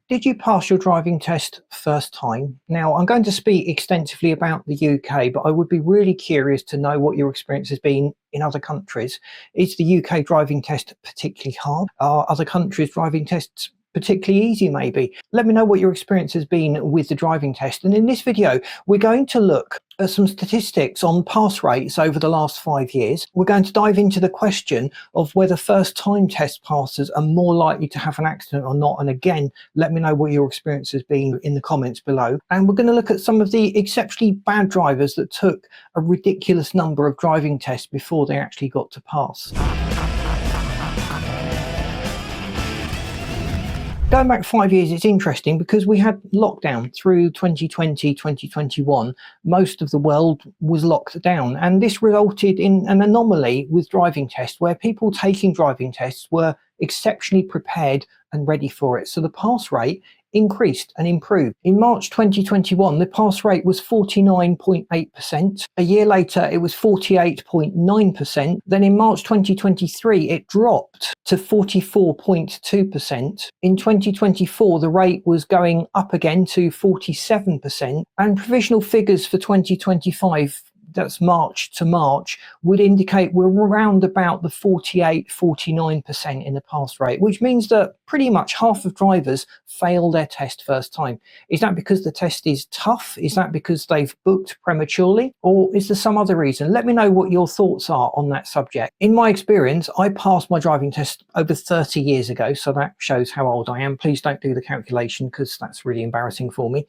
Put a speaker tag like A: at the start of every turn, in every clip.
A: Did you pass your driving test first time? Now, I'm going to speak extensively about the UK, but I would be really curious to know what your experience has been in other countries. Is the UK driving test particularly hard? Are other countries' driving tests particularly easy maybe? Let me know what your experience has been with the driving test. And in this video, we're going to look at some statistics on pass rates over the last 5 years. We're going to dive into the question of whether first time test passers are more likely to have an accident or not. And again, let me know what your experience has been in the comments below. And we're going to look at some of the exceptionally bad drivers that took a ridiculous number of driving tests before they actually got to pass. Going back 5 years, it's interesting because we had lockdown through 2020, 2021. Most of the world was locked down, and this resulted in an anomaly with driving tests where people taking driving tests were exceptionally prepared and ready for it. So the pass rate increased and improved. In March 2021, the pass rate was 49.8%. A year later, it was 48.9%. Then in March 2023, it dropped to 44.2%. In 2024, the rate was going up again to 47%. And provisional figures for 2025, that's March to March, would indicate we're around about the 48-49% in the pass rate, which means that pretty much half of drivers fail their test first time. Is that because the test is tough? Is that because they've booked prematurely? Or is there some other reason? Let me know what your thoughts are on that subject. In my experience, I passed my driving test over 30 years ago, so that shows how old I am. Please don't do the calculation because that's really embarrassing for me.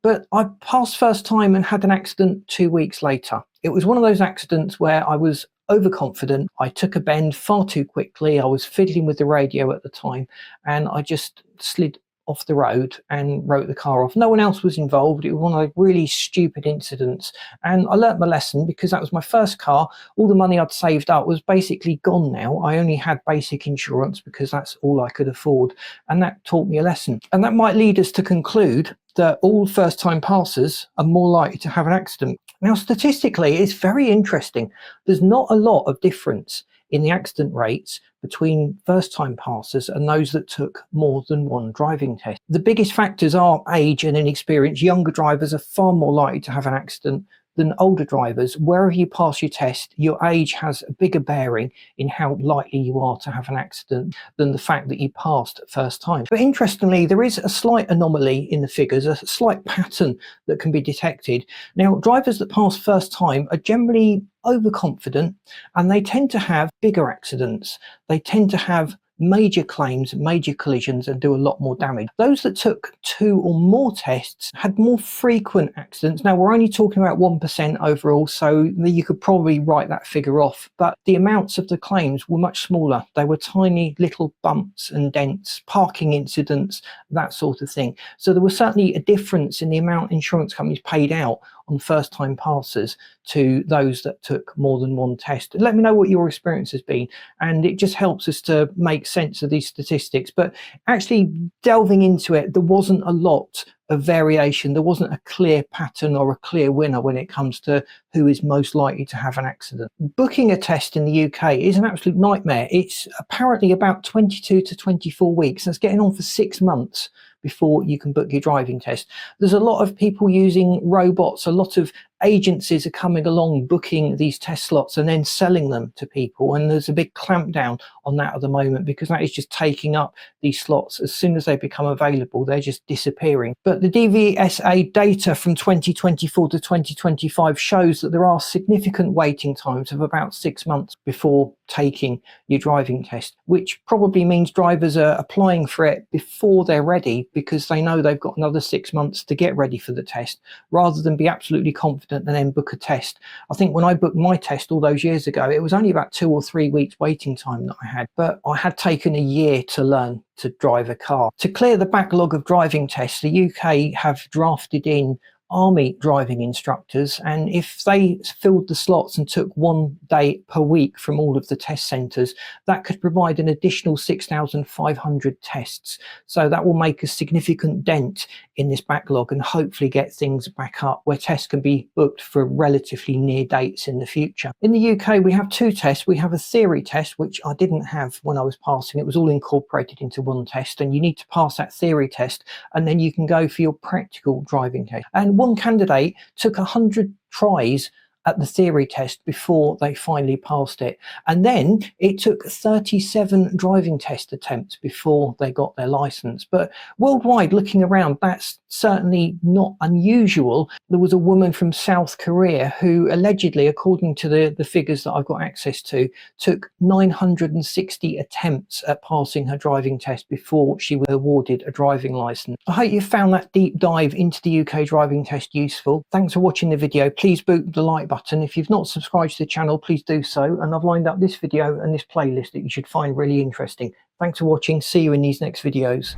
A: But I passed first time and had an accident 2 weeks later. It was one of those accidents where I was overconfident. I took a bend far too quickly. I was fiddling with the radio at the time and I just slid off the road and wrote the car off. No one else was involved. It was one of those really stupid incidents. And I learnt my lesson because that was my first car. All the money I'd saved up was basically gone now. I only had basic insurance because that's all I could afford. And that taught me a lesson. And that might lead us to conclude that all first-time passers are more likely to have an accident. Now, statistically, it's very interesting. There's not a lot of difference in the accident rates between first-time passers and those that took more than one driving test. The biggest factors are age and inexperience. Younger drivers are far more likely to have an accident than older drivers. Wherever you pass your test, your age has a bigger bearing in how likely you are to have an accident than the fact that you passed first time. But interestingly, there is a slight anomaly in the figures, a slight pattern that can be detected. Now, drivers that pass first time are generally overconfident and they tend to have bigger accidents. They tend to have major claims, major collisions, and do a lot more damage. Those that took 2 or more tests had more frequent accidents. Now, we're only talking about 1% overall, so you could probably write that figure off, but the amounts of the claims were much smaller. They were tiny little bumps and dents, parking incidents, that sort of thing. So there was certainly a difference in the amount insurance companies paid out on first-time passers to those that took more than one test. Let me know what your experience has been, and it just helps us to make sense of these statistics. But actually delving into it, there wasn't a lot of variation. There wasn't a clear pattern or a clear winner when it comes to who is most likely to have an accident. Booking a test in the UK is an absolute nightmare. It's apparently about 22 to 24 weeks. That's getting on for 6 months before you can book your driving test. There's a lot of people using robots. A lot of agencies are coming along booking these test slots and then selling them to people, and there's a big clampdown on that at the moment because that is just taking up these slots. As soon as they become available, they're just disappearing. But the DVSA data from 2024 to 2025 shows that there are significant waiting times of about 6 months before taking your driving test, which probably means drivers are applying for it before they're ready because they know they've got another 6 months to get ready for the test, rather than be absolutely confident and then book a test. I think when I booked my test all those years ago, it was only about 2 or 3 weeks waiting time that I had, but I had taken a year to learn to drive a car. To clear the backlog of driving tests, the UK have drafted in army driving instructors, and if they filled the slots and took 1 day per week from all of the test centres, that could provide an additional 6,500 tests. So that will make a significant dent in this backlog and hopefully get things back up where tests can be booked for relatively near dates in the future. In the UK, we have 2 tests. We have a theory test, which I didn't have when I was passing. It was all incorporated into one test, and you need to pass that theory test and then you can go for your practical driving test. And one candidate took 100 tries at the theory test before they finally passed it, and then it took 37 driving test attempts before they got their license. But worldwide, looking around, that's certainly not unusual. There was a woman from South Korea who allegedly, according to the figures that I've got access to, took 960 attempts at passing her driving test before she was awarded a driving license. I hope you found that deep dive into the UK driving test useful. Thanks for watching the video. Please boot the like button. If you've not subscribed to the channel, please do so, and I've lined up this video and this playlist that you should find really interesting. Thanks for watching. See you in these next videos.